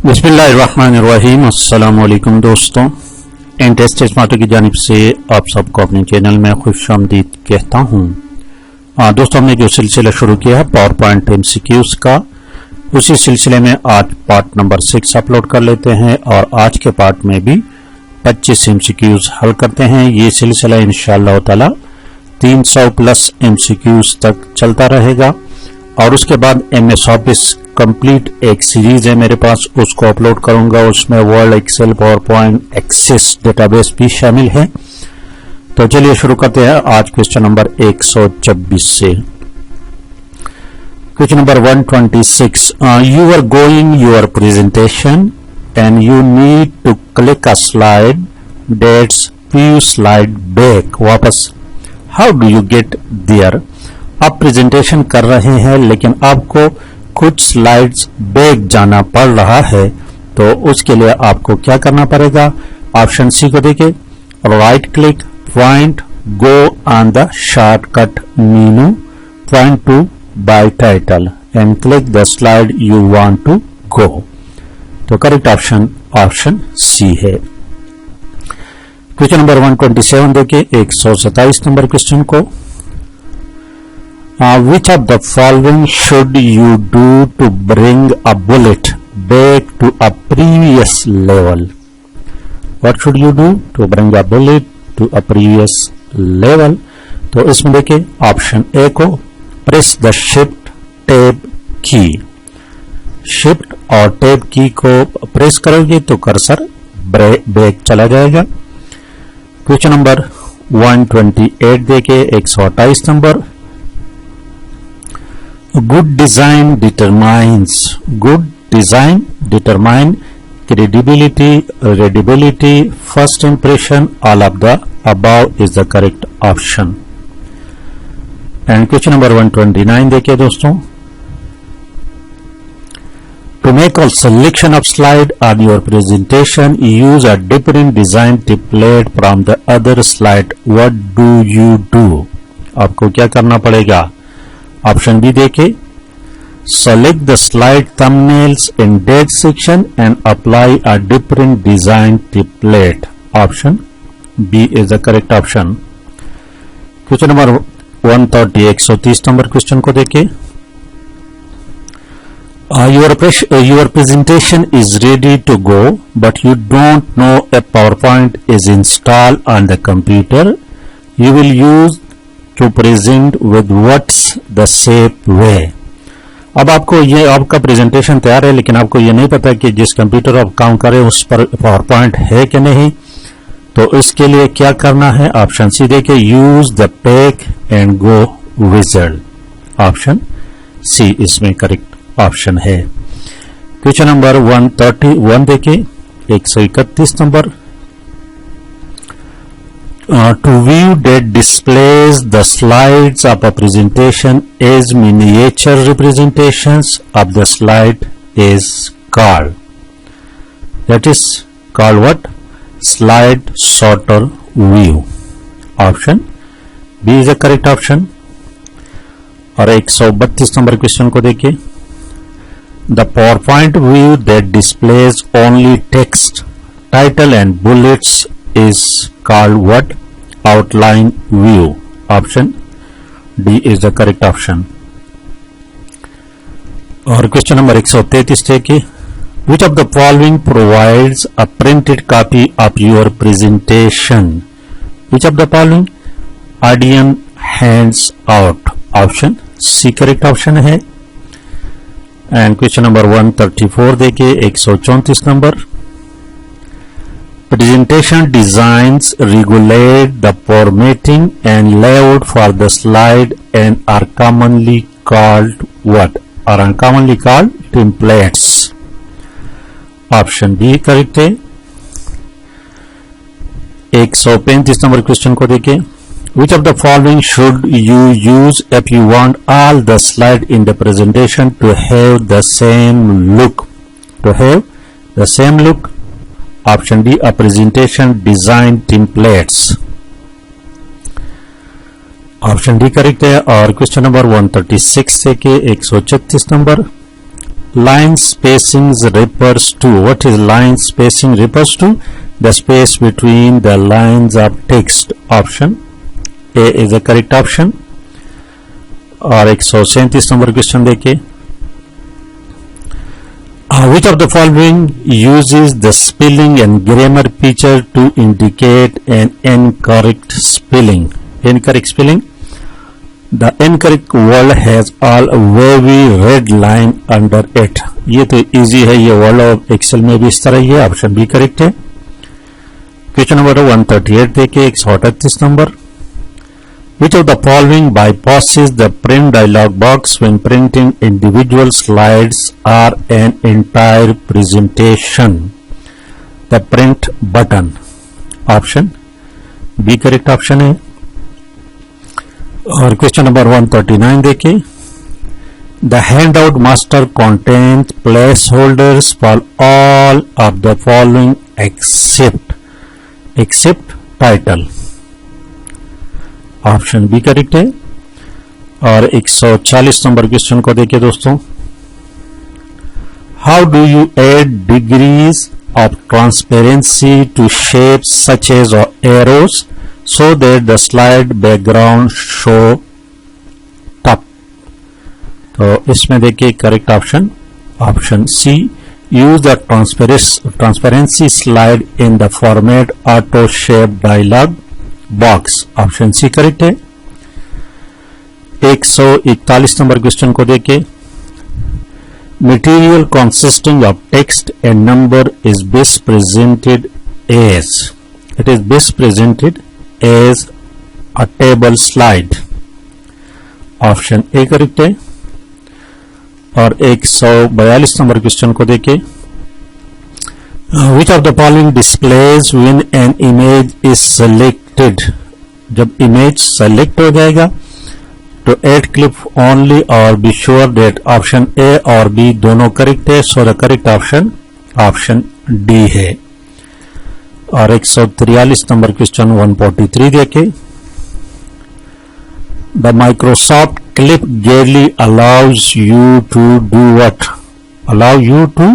बिस्मिल्लाहिर्रहमानिर्रहीम। अस्सलाम वालेकुम दोस्तों, इंटेस्ट स्मार्ट की जानिब से आप सबको अपने चैनल में खुशामदीद कहता हूँ। दोस्तों, हमने जो सिलसिला शुरू किया है पावर पॉइंट एमसीक्यूज का, उसी सिलसिले में आज पार्ट नंबर 6 अपलोड कर लेते हैं और आज के पार्ट में भी 25 एमसीक्यूज हल करते हैं। ये सिलसिला इंशाअल्लाह ताला 300 प्लस एमसीक्यूज तक चलता रहेगा और उसके बाद MS ऑफिस कंप्लीट एक सीरीज है मेरे पास, उसको अपलोड करूंगा। उसमें Word, Excel, PowerPoint, Access database भी शामिल है। तो चलिए शुरू करते हैं आज क्वेश्चन नंबर 126 से। Question number 126, you are going your presentation and you need to click a slide that's few slide back। वापस, how do you get there? आप प्रेजेंटेशन कर रहे हैं लेकिन आपको कुछ स्लाइड्स बैक जाना पड़ रहा है, तो उसके लिए आपको क्या करना पड़ेगा? ऑप्शन सी को देखिए, right click, point, go on the shortcut menu, point to by title and click the slide you want to go. तो करेक्ट ऑप्शन ऑप्शन सी है। क्वेश्चन नंबर 127 देखिए, 127 नंबर क्वेश्चन को, which of the following should you do to bring a bullet back to a previous level? What should you do to bring a bullet to a previous level? तो इसमें देखिए option A को, press the shift tab की। Shift और tab की को press करोगे तो कर्सर बैक चला जाएगा। क्वेश्चन नंबर 128 देखिए, 128 number, good design determine credibility, readability, first impression, all of the above is the correct option। and question number 129 देखिए दोस्तों, to make a selection of slide on your presentation use a different design template from the other slide, what do you do? आपको क्या करना पड़ेगा? Option B देखिए, select the slide thumbnails in that section and apply a different design template। Option B is the correct option। Question number 130, 130 number question को देखिए, your presentation is ready to go but you don't know a PowerPoint is installed on the computer, you will use to present with what's the safe way। अब आपको ये, आपका presentation तैयार है लेकिन आपको ये नहीं पता कि जिस कंप्यूटर आप काम करें उस पर पावर पॉइंट है कि नहीं, तो इसके लिए क्या करना है? ऑप्शन सी देखिए, use the pack and go wizard. Option C इसमें करेक्ट ऑप्शन है। क्वेश्चन नंबर 131 देखिए, 131 number, to view that displays the slides of a presentation as miniature representations of the slide is called, that is called what? Slide sorter view। option B is the correct option। और 132 number question को देखिए, the PowerPoint view that displays only text, title and bullets is called what? Outline view। option D is the correct option। और question number 133 देखिए, which of the following provides a printed copy of your presentation? which of the following? audience hands out। option C correct option है। And question number 134 देखिए, 134 number, presentation designs regulate the formatting and layout for the slide and are commonly called what? are commonly called templates। Option B correct है। 135 number question को देखिए, which of the following should you use if you want all the slide in the presentation to have the same look? to have the same look। Option D, a presentation design templates. Option D correct है। और question number 136 से के 136 number, line spacing refers to, what is line spacing refers to? The space between the lines of text. Option A is the correct option. और 137 number question देखिए, which of the following uses the spelling and grammar feature to indicate an incorrect spelling? Incorrect spelling. The incorrect word has all wavy red line under it. ये तो easy है, ये word of Excel में भी इस तरह ही है. Option B correct है. क्वेश्चन नंबर 138 देखिए, 138 number. Which of the following bypasses the print dialog box when printing individual slides or an entire presentation? The print button. Option B correct option है. और question number 139 देखिए, The handout master contains placeholders for all of the following except title. Option B correct है. और 140 number question को देखिए दोस्तों, how do you add degrees of transparency to shapes such as arrows so that the slide background show through? तो इसमें देखिए correct option, option C, use the transparency slide in the format auto shape dialog box. Option C correct है. 141 number question को देखिए, material consisting of text and number is best presented as, it is best presented as a table slide. Option A correct है. और 142 number question को देखिए, which of the following displays when an image is selected? जब image select हो जाएगा तो add clip only और be sure that option A और बी दोनों करेक्ट है. So the correct option option D है. और 143 नंबर क्वेश्चन 143 देखे, the Microsoft clip gallery allows you to do what? Allow you to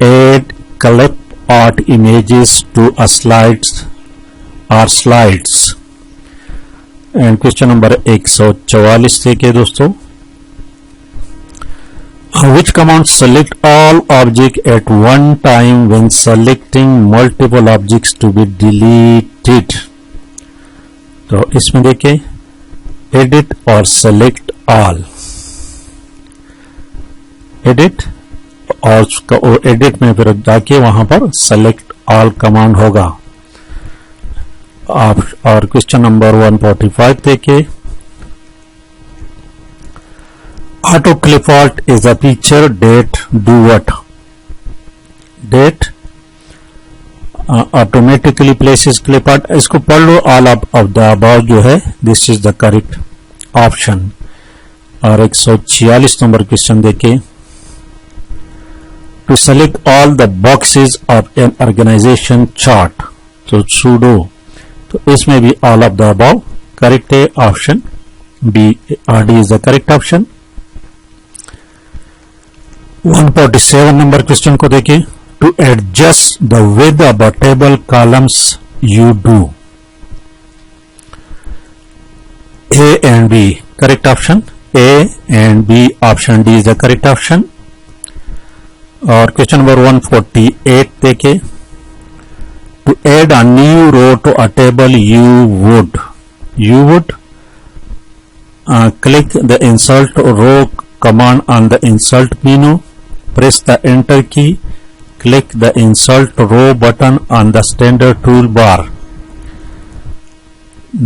add clip art images to a slides or slides. And question number 144 देखिए दोस्तों, which command select all object at one time when selecting multiple objects to be deleted? तो इसमें देखिए edit और select all. edit और edit में फिर जाके वहां पर सेलेक्ट ऑल कमांड होगा. और क्वेश्चन नंबर 145 देखिए, auto clip art is a feature that do what? That automatically places clip art. इसको पढ़ लो, ऑल ऑफ द अबव जो है this is the correct option. और 146 नंबर क्वेश्चन देखिए, to select all the boxes of an organization chart. तो sudo, तो इसमें भी all of the above correct है. Option B RD is the correct option. 147 number question को देखिए, to adjust the width of the table columns you do. A and B correct option. A and B option D is the correct option. और question number 148 देखे, to add a new row to a table you would click the insert row command on the insert menu, press the enter key, click the insert row button on the standard toolbar.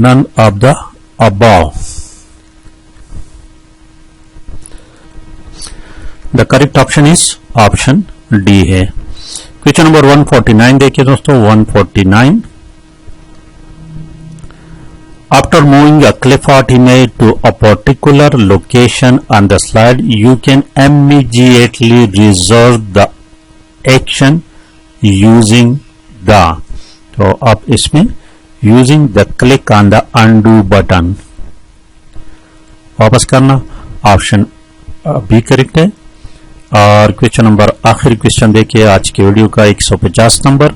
None of the above. The correct option is option D है. Question number 149 देखिए दोस्तों, 149, after moving a clip art image to a particular location on the slide you can immediately reserve the action using the. तो आप इसमें using the click on the undo button वापस करना. Option B correct है. और question number, आखिरी question देखिए आज की वीडियो का 150 number.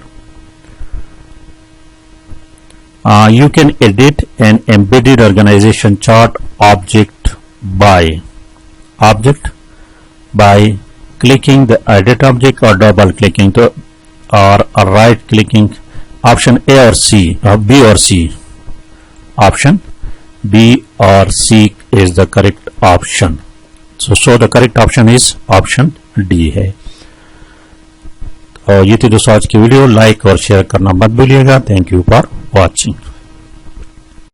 You can edit an embedded organization chart object by clicking the edit object or double clicking to or right clicking option A or C or B or C. Option B or C is the correct option. So the correct option is option D है। और ये थी दोस्तों आज की video, like और share करना मत भूलिएगा। Thank you for watching.